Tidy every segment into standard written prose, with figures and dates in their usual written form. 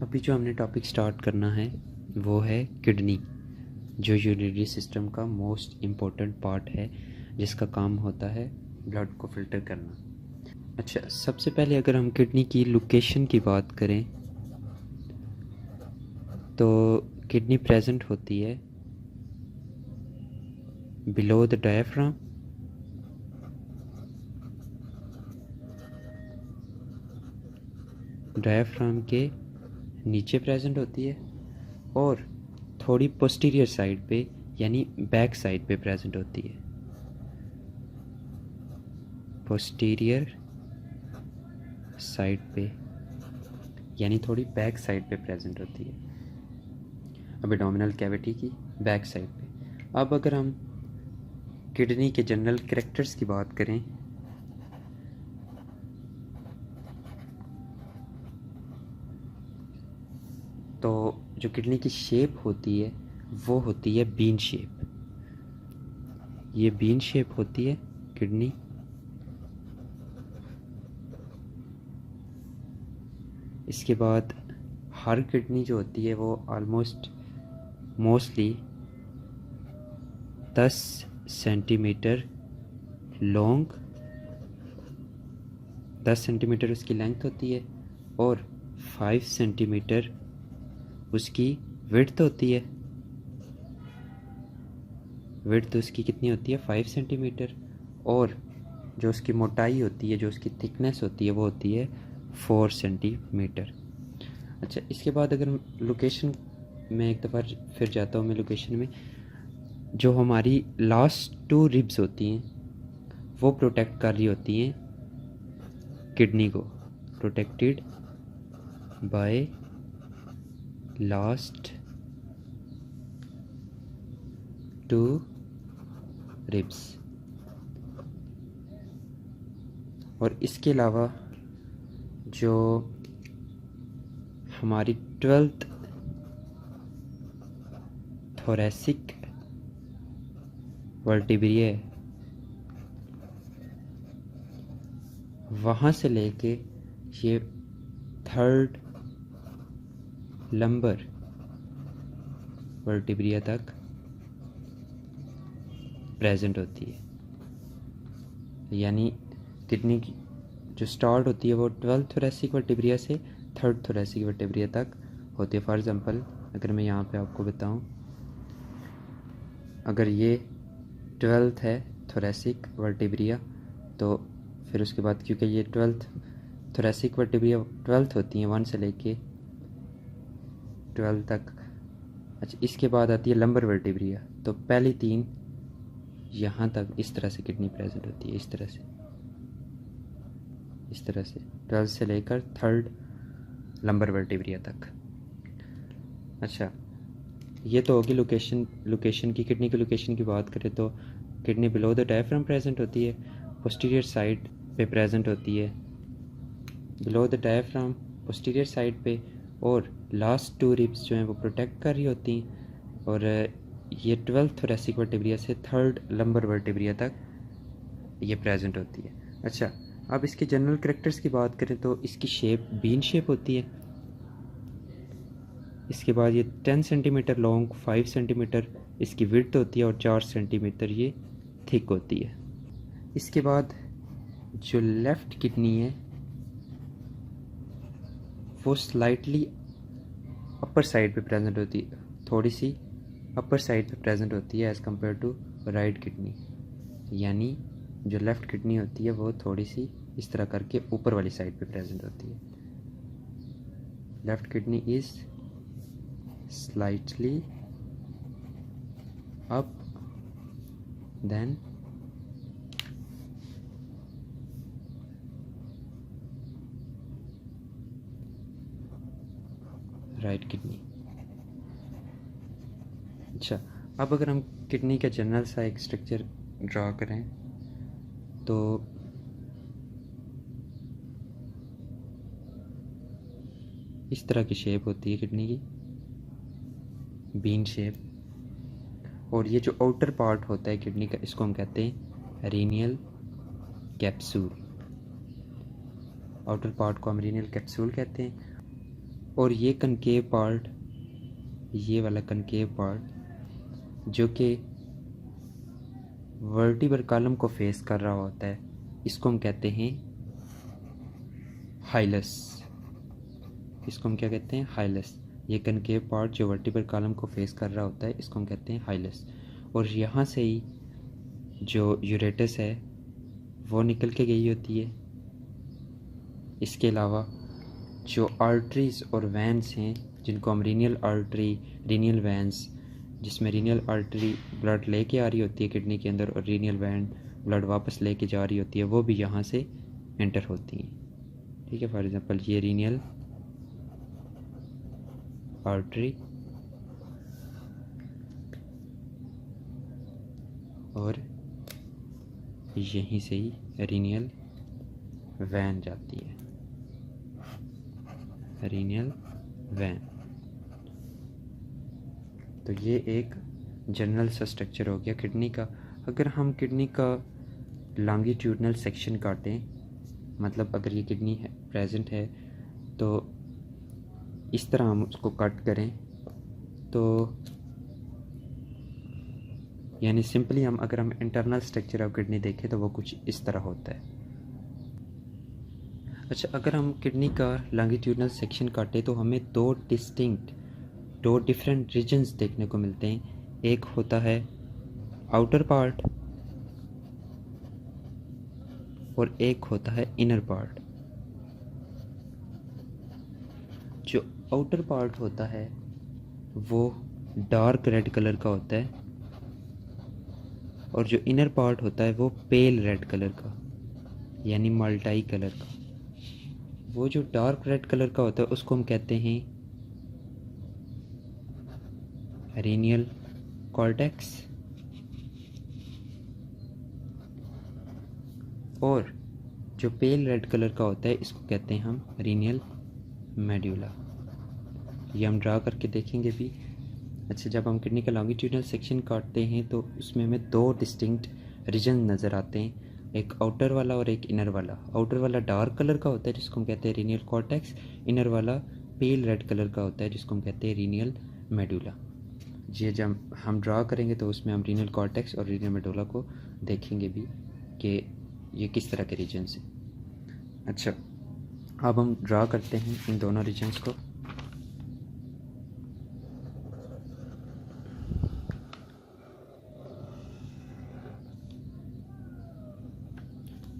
अभी जो हमने टॉपिक स्टार्ट करना है वो है किडनी, जो यूरिनरी सिस्टम का मोस्ट इम्पोर्टेंट पार्ट है, जिसका काम होता है ब्लड को फिल्टर करना। अच्छा, सबसे पहले अगर हम किडनी की लोकेशन की बात करें तो किडनी प्रेजेंट होती है बिलो द डायफ्राम, डायफ्राम के नीचे प्रेजेंट होती है और थोड़ी पोस्टीरियर साइड पे यानी बैक साइड पे प्रेजेंट होती है। पोस्टीरियर साइड पे यानी थोड़ी बैक साइड पे प्रेजेंट होती है, एब्डोमिनल कैविटी की बैक साइड पे। अब अगर हम किडनी के जनरल कैरेक्टर्स की बात करें तो जो किडनी की शेप होती है वो होती है बीन शेप। ये बीन शेप होती है किडनी। इसके बाद हर किडनी जो होती है वो मोस्टली 10 सेंटीमीटर लॉन्ग, 10 सेंटीमीटर उसकी लेंथ होती है और 5 सेंटीमीटर उसकी विड्थ होती है। विड्थ उसकी कितनी होती है? 5 सेंटीमीटर। और जो उसकी मोटाई होती है, जो उसकी थिकनेस होती है, वो होती है 4 सेंटीमीटर। अच्छा, इसके बाद अगर लोकेशन में एक दफ़ा फिर जाता हूँ मैं लोकेशन में, जो हमारी लास्ट 2 रिब्स होती हैं वो प्रोटेक्ट कर रही होती हैं किडनी को, प्रोटेक्टेड बाय लास्ट 2 रिब्स। और इसके अलावा जो हमारी 12th थोरैसिक वर्टिब्रा है, वहाँ से लेके ये 3rd लंबर वर्टिब्रा तक प्रेजेंट होती है। यानी किडनी की जो स्टार्ट होती है वो 12th थोरैसिक वर्टिब्रा से 3rd थोरैसिक वर्टिब्रा तक होती है। फॉर एग्जांपल अगर मैं यहाँ पे आपको बताऊँ, अगर ये 12th है थोरैसिक वर्टिब्रा, तो फिर उसके बाद क्योंकि ये 12th थोरैसिक वर्टिब्रा 12th होती हैं 1 से लेके 12 तक। अच्छा, इसके बाद आती है लंबर वर्टिब्रा, तो पहली 3 यहाँ तक इस तरह से किडनी प्रेजेंट होती है, इस तरह से 12 से लेकर 3rd लंबर वर्टिब्रा तक। अच्छा, ये तो होगी लोकेशन की। किडनी की लोकेशन की बात करें तो kidney below the diaphragm present होती है, पोस्टीरियर साइड पे प्रेजेंट होती है, below the diaphragm posterior side पे, और लास्ट 2 रिब्स जो हैं वो प्रोटेक्ट कर रही होती हैं। और ये 12th थोरैसिक वर्टिब्रा से 3rd लंबर वर्टिब्रा तक ये प्रेजेंट होती है। अच्छा, अब इसके जनरल कैरेक्टर्स की बात करें तो इसकी शेप बीन शेप होती है। इसके बाद ये 10 सेंटीमीटर लॉन्ग, 5 सेंटीमीटर इसकी विड्थ होती है और 4 सेंटीमीटर ये थिक होती है। इसके बाद जो लेफ़्ट किडनी है वो स्लाइटली अपर साइड पे प्रेजेंट होती है, थोड़ी सी अपर साइड पे प्रेजेंट होती है as compare to right kidney. यानी जो लेफ़्ट किडनी होती है वो थोड़ी सी इस तरह करके ऊपर वाली साइड पे प्रेजेंट होती है। Left kidney is slightly up than right kidney। अच्छा, अब अगर हम किडनी का जनरल सा एक स्ट्रक्चर ड्रा करें तो इस तरह की शेप होती है किडनी की, बीन शेप। और ये जो आउटर पार्ट होता है किडनी का, इसको हम कहते हैं रीनियल कैप्सूल। आउटर पार्ट को हम रीनियल कैप्सूल कहते हैं। और ये कनकेव पार्ट, ये वाला कनकेव पार्ट जो कि वर्टिब्रल कॉलम को फेस कर रहा होता है, इसको हम कहते हैं हाइलस। इसको हम क्या कहते हैं? हाइलस। ये कनकेव पार्ट जो वर्टिब्रल कॉलम को फेस कर रहा होता है, इसको हम कहते हैं हाइलस। और यहाँ से ही जो यूरेटस है वो निकल के गई होती है। इसके अलावा जो आर्टरीज और वैन्स हैं, जिनको हम रीनियल आर्टरी, रीनियल वैन्स, जिसमें रीनियल आर्टरी ब्लड लेके आ रही होती है किडनी के अंदर और रीनियल वैन ब्लड वापस लेके जा रही होती है, वो भी यहाँ से एंटर होती हैं। ठीक है, फॉर एग्जांपल ये रीनियल आर्टरी और यहीं से ही रीनियल वैन जाती है, रीनियल वैन। तो ये एक जनरल सा स्ट्रक्चर हो गया किडनी का। अगर हम किडनी का लॉन्गिट्यूडनल सेक्शन काटें, मतलब अगर ये किडनी है प्रेजेंट है तो इस तरह हम उसको कट करें, तो यानी सिंपली हम अगर हम इंटरनल स्ट्रक्चर ऑफ किडनी देखें तो वो कुछ इस तरह होता है। अच्छा, अगर हम किडनी का लॉन्गिट्यूडनल सेक्शन काटें तो हमें दो डिफरेंट रीजन्स देखने को मिलते हैं। एक होता है आउटर पार्ट और एक होता है इनर पार्ट। जो आउटर पार्ट होता है वो डार्क रेड कलर का होता है और जो इनर पार्ट होता है वो पेल रेड कलर का, यानी मल्टाई कलर का। वो जो डार्क रेड कलर का होता है उसको हम कहते हैं रीनियल कॉर्टेक्स, और जो पेल रेड कलर का होता है इसको कहते हैं हम रीनियल मेड्यूला। ये हम ड्रा करके देखेंगे भी। अच्छा, जब हम किडनी का लॉन्गिट्यूडनल सेक्शन काटते हैं तो उसमें हमें दो डिस्टिंक्ट रीजन नज़र आते हैं, एक आउटर वाला और एक इनर वाला। आउटर वाला डार्क कलर का होता है जिसको हम कहते हैं रीनियल कॉर्टेक्स, इनर वाला पेल रेड कलर का होता है जिसको हम कहते हैं रीनियल मेडुला। ये जब हम ड्रा करेंगे तो उसमें हम रीनियल कॉर्टेक्स और रीनियल मेडुला को देखेंगे भी कि ये किस तरह के रीजन्स हैं। अच्छा, अब हम ड्रा करते हैं इन दोनों रीजन्स को।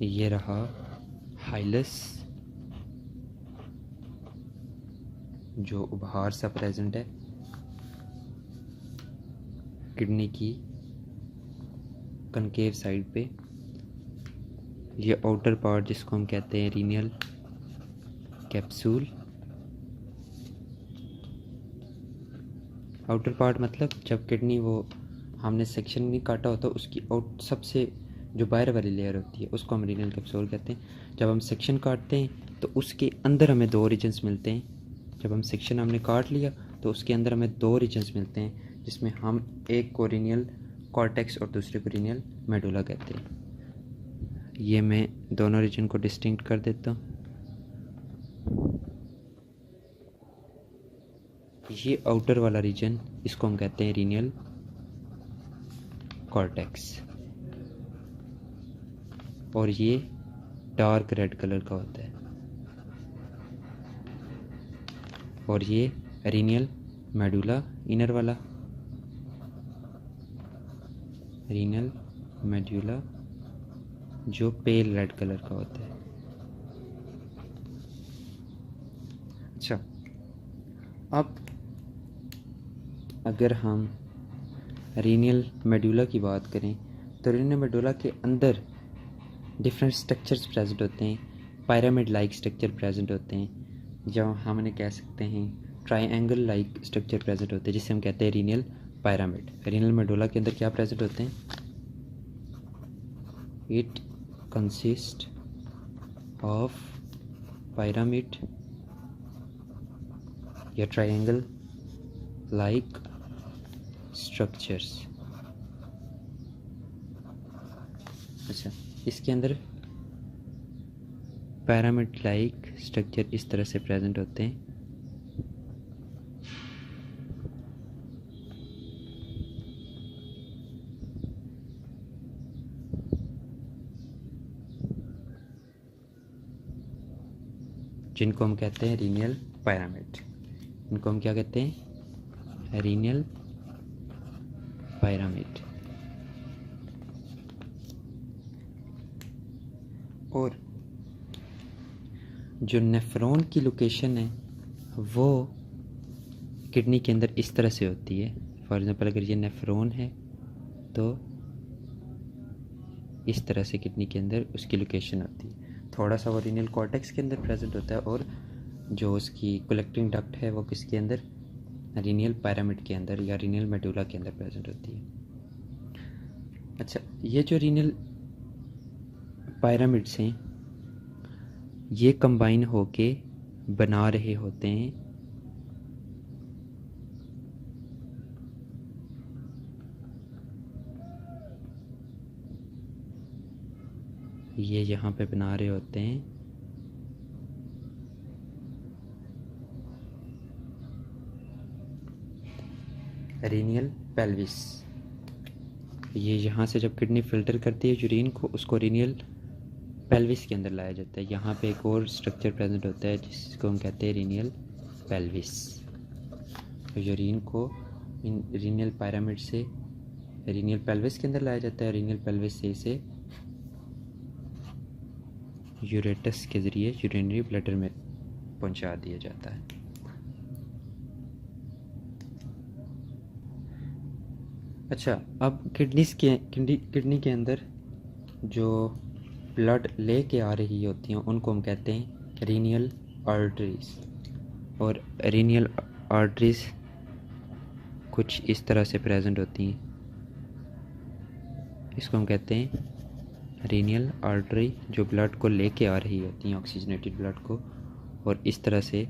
ये रहा हाइलस जो उभार सा प्रेजेंट है किडनी की कनकेव साइड पे। ये आउटर पार्ट जिसको हम कहते हैं रीनियल कैप्सूल। आउटर पार्ट मतलब जब किडनी वो हमने सेक्शन नहीं काटा होता उसकी आउट सबसे जो बाहर वाली लेयर होती है उसको हम रीनियल कैप्सूल कहते हैं। जब हम सेक्शन काटते हैं तो उसके अंदर हमें दो रीजन्स मिलते हैं। जब हम सेक्शन हमने काट लिया तो उसके अंदर हमें दो रीजन्स मिलते हैं जिसमें हम एक को रीनियल कॉर्टेक्स और दूसरे को रीनियल मेडुला कहते हैं। ये मैं दोनों रीजन को डिस्टिंक्ट कर देता हूँ। ये आउटर वाला रीजन इसको हम कहते हैं रीनियल कॉर्टेक्स और ये डार्क रेड कलर का होता है, और ये रीनियल मेडुला इनर वाला, रीनियल मेडुला जो पेल रेड कलर का होता है। अच्छा, अब अगर हम रीनियल मेडुला की बात करें तो रीनियल मेडुला के अंदर डिफरेंट स्ट्रक्चर्स प्रेजेंट होते हैं, पिरामिड लाइक स्ट्रक्चर प्रेजेंट होते हैं, जब हमने कह सकते हैं ट्रायंगल लाइक स्ट्रक्चर प्रेजेंट होते हैं जिसे हम कहते हैं रीनियल पिरामिड। रीनियल मेडुला के अंदर क्या प्रेजेंट होते हैं? इट कंसिस्ट ऑफ पिरामिड या ट्रायंगल लाइक स्ट्रक्चर्स। अच्छा, इसके अंदर पिरामिड लाइक स्ट्रक्चर इस तरह से प्रेजेंट होते हैं। जिनको हम कहते हैं रीनियल पिरामिड। इनको हम क्या कहते हैं? रीनियल पिरामिड। और जो नेफ्रॉन की लोकेशन है वो किडनी के अंदर इस तरह से होती है। फॉर एग्ज़ाम्पल अगर ये नेफ्रॉन है तो इस तरह से किडनी के अंदर उसकी लोकेशन होती है। थोड़ा सा वो रीनियल कॉर्टेक्स के अंदर प्रेजेंट होता है और जो उसकी कलेक्टिंग डक्ट है वो किसके अंदर? रीनियल पिरामिड के अंदर या रीनियल मेडुला के अंदर प्रेजेंट होती है। अच्छा, ये जो रीनियल पिरामिड्स हैं ये कंबाइन होके बना रहे होते हैं ये यहाँ पे बना रहे होते हैं रीनियल पेल्विस। ये यहाँ से जब किडनी फिल्टर करती है यूरिन को, उसको रीनियल पेल्विस के अंदर लाया जाता है। यहाँ पे एक और स्ट्रक्चर प्रेजेंट होता है जिसको हम कहते हैं रीनियल पेल्विस। तो यूरिन को इन रीनियल पिरामिड से रीनियल पेल्विस के अंदर लाया जाता है। रीनियल पेल्विस से इसे यूरेटस के ज़रिए यूरिनरी ब्लैडर में पहुंचा दिया जाता है। अच्छा, अब किडनी के अंदर जो ब्लड लेके आ रही होती हैं उनको हम कहते हैं रीनियल आर्टरीज। और रीनियल आर्टरीज कुछ इस तरह से प्रेजेंट होती हैं। इसको हम कहते हैं रीनियल आर्टरी जो ब्लड को लेके आ रही होती हैं, ऑक्सीजनेटेड ब्लड को, और इस तरह से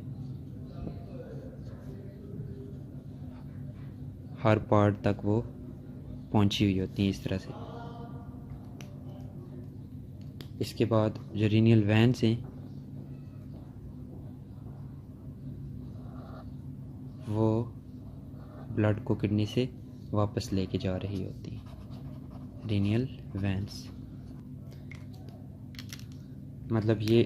हर पार्ट तक वो पहुंची हुई होती हैं इस तरह से। इसके बाद जो रीनियल वैन्स हैं वो ब्लड को किडनी से वापस लेके जा रही होती हैं। रीनियल वैन्स मतलब ये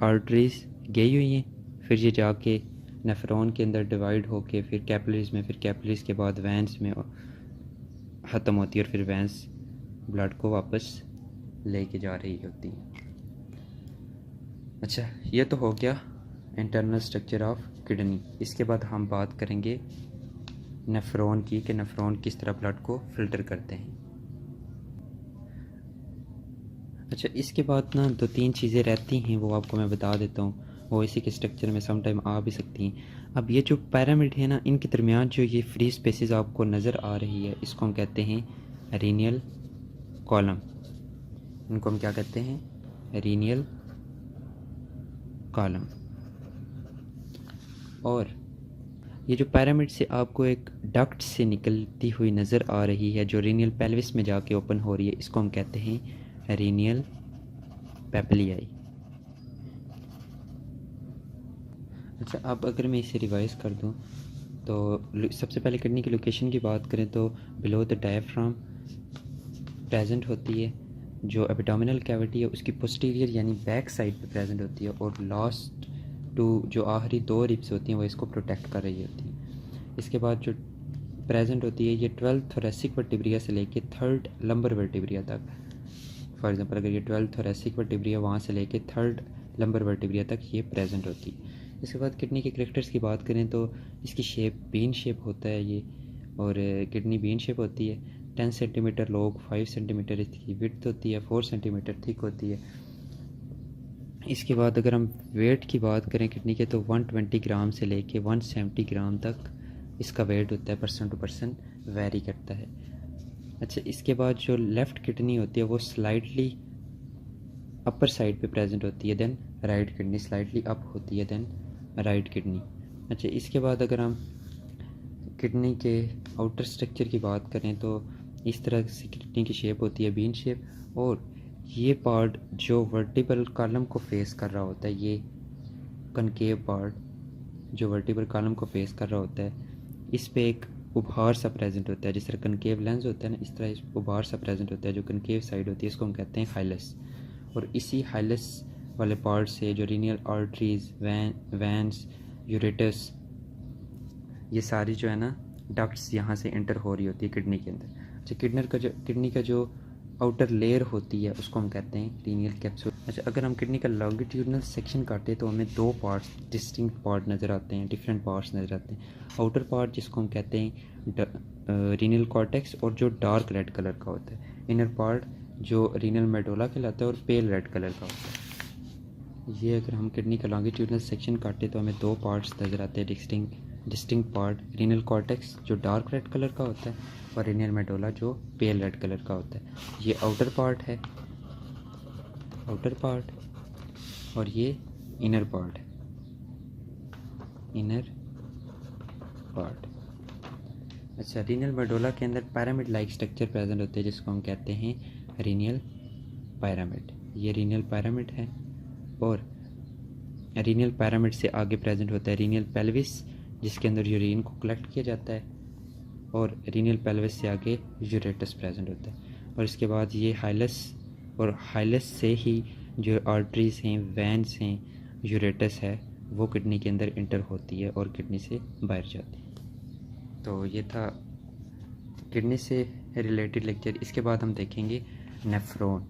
आर्टरीज गई हुई हैं, फिर ये जाके नेफ्रॉन के अंदर डिवाइड होके फिर कैपिलरीज में, फिर कैपिलरीज के बाद वैन्स में ख़त्म होती है और फिर वैन्स ब्लड को वापस लेके जा रही होती है। अच्छा, ये तो हो गया इंटरनल स्ट्रक्चर ऑफ किडनी। इसके बाद हम बात करेंगे नेफ्रॉन की कि नेफ्रॉन किस तरह ब्लड को फिल्टर करते हैं। अच्छा, इसके बाद ना 2-3 चीज़ें रहती हैं वो आपको मैं बता देता हूँ, वो इसी के स्ट्रक्चर में सम टाइम आ भी सकती हैं। अब ये जो पिरामिड है ना, इनके दरमियान जो ये फ्री स्पेसेस आपको नज़र आ रही है इसको हम कहते हैं रीनियल कॉलम। इनको हम क्या कहते हैं? रीनियल कॉलम। और ये जो पिरामिड से आपको एक डक्ट से निकलती हुई नज़र आ रही है जो रीनियल पेल्विस में जाके ओपन हो रही है, इसको हम कहते हैं रीनियल पेपिलियाई। अच्छा, अब अगर मैं इसे रिवाइज़ कर दूं तो सबसे पहले किडनी की लोकेशन की बात करें तो बिलो द डायफ्राम प्रेजेंट होती है। जो एब्डोमिनल कैविटी है उसकी पोस्टीरियर यानी बैक साइड पे प्रेजेंट होती है, और लास्ट टू जो आखिरी 2 रिब्स होती हैं वो इसको प्रोटेक्ट कर रही होती हैं। इसके बाद जो प्रेजेंट होती है ये 12th थोरेसिक वर्टिब्रिया से लेके 3rd लंबर वर्टिब्रिया तक। फॉर एग्जांपल अगर ये 12th थोरेसिक वर्टिब्रिया वहाँ से लेके 3rd लंबर वर्टिब्रिया तक ये प्रेजेंट होती है। इसके बाद किडनी के कैरेक्टर्स की बात करें तो इसकी शेप बीन शेप होता है ये, और किडनी बीन शेप होती है। 10 सेंटीमीटर लॉन्ग, 5 सेंटीमीटर इसकी विड्थ होती है, 4 सेंटीमीटर थिक होती है। इसके बाद अगर हम वेट की बात करें किडनी के तो 120 ग्राम से लेके 170 ग्राम तक इसका वेट होता है, पर्सन टू पर्सन वेरी करता है। अच्छा, इसके बाद जो लेफ़्ट किडनी होती है वो स्लाइटली अपर साइड पे प्रेजेंट होती है, then right kidney slightly up होती है, देन राइट किडनी। अच्छा, इसके बाद अगर हम किडनी के आउटर स्ट्रक्चर की बात करें तो इस तरह से किडनी की शेप होती है बीन शेप, और ये पार्ट जो वर्टिब्रल कॉलम को फेस कर रहा होता है, ये कनकेव पार्ट जो वर्टिब्रल कॉलम को फेस कर रहा होता है, इस पे एक उभार सा प्रेजेंट होता है। जिस तरह कनकेव लेंस होता है ना, इस तरह इस उभार सा प्रेजेंट होता है जो कनकेव साइड होती है, इसको हम कहते हैं हाइलस। और इसी हाइलस वाले पार्ट से जो रीनियल आर्टरीज, वैन्स, यूरेटस, ये सारी जो है ना डक्ट्स यहाँ से इंटर हो रही होती है किडनी के अंदर। अच्छा, किडनी का जो आउटर लेयर होती है उसको हम कहते हैं रीनियल कैप्सूल। अच्छा, अगर हम किडनी का लॉन्गिट्यूडनल सेक्शन काटें तो हमें दो पार्ट्स, डिस्टिंक्ट पार्ट नज़र आते हैं, डिफरेंट पार्ट्स नज़र आते हैं। आउटर पार्ट जिसको हम कहते हैं रीनियल कॉर्टेक्स और जो डार्क रेड कलर का होता है। इनर पार्ट जो रीनियल मेडोला कहलाता है और पेल रेड कलर का होता है। ये अगर हम किडनी का लॉन्गिट्यूडनल सेक्शन काटें तो हमें दो पार्ट्स नज़र आते हैं डिस्टिंक्ट पार्ट, रीनियल कॉर्टेक्स जो डार्क रेड कलर का होता है और रीनियल मेडोला जो पेल रेड कलर का होता है। ये आउटर पार्ट है, आउटर पार्ट, और ये इनर पार्ट है, इनर पार्ट। अच्छा, रीनियल मेडोला के अंदर पिरामिड लाइक स्ट्रक्चर प्रेजेंट होते हैं जिसको हम कहते हैं रीनियल पिरामिड। ये रीनियल पिरामिड है और रीनियल पिरामिड से आगे प्रेजेंट होता है रीनियल पेल्विस जिसके अंदर यूरिन को कलेक्ट किया जाता है, और रीनियल पेल्विस से आगे यूरेटस प्रेजेंट होता है। और इसके बाद ये हाइलस, और हाइलस से ही जो आर्टरीज हैं, वैन्स हैं, यूरेटस है, वो किडनी के अंदर इंटर होती है और किडनी से बाहर जाती है। तो ये था किडनी से रिलेटेड लेक्चर। इसके बाद हम देखेंगे नेफ्रॉन।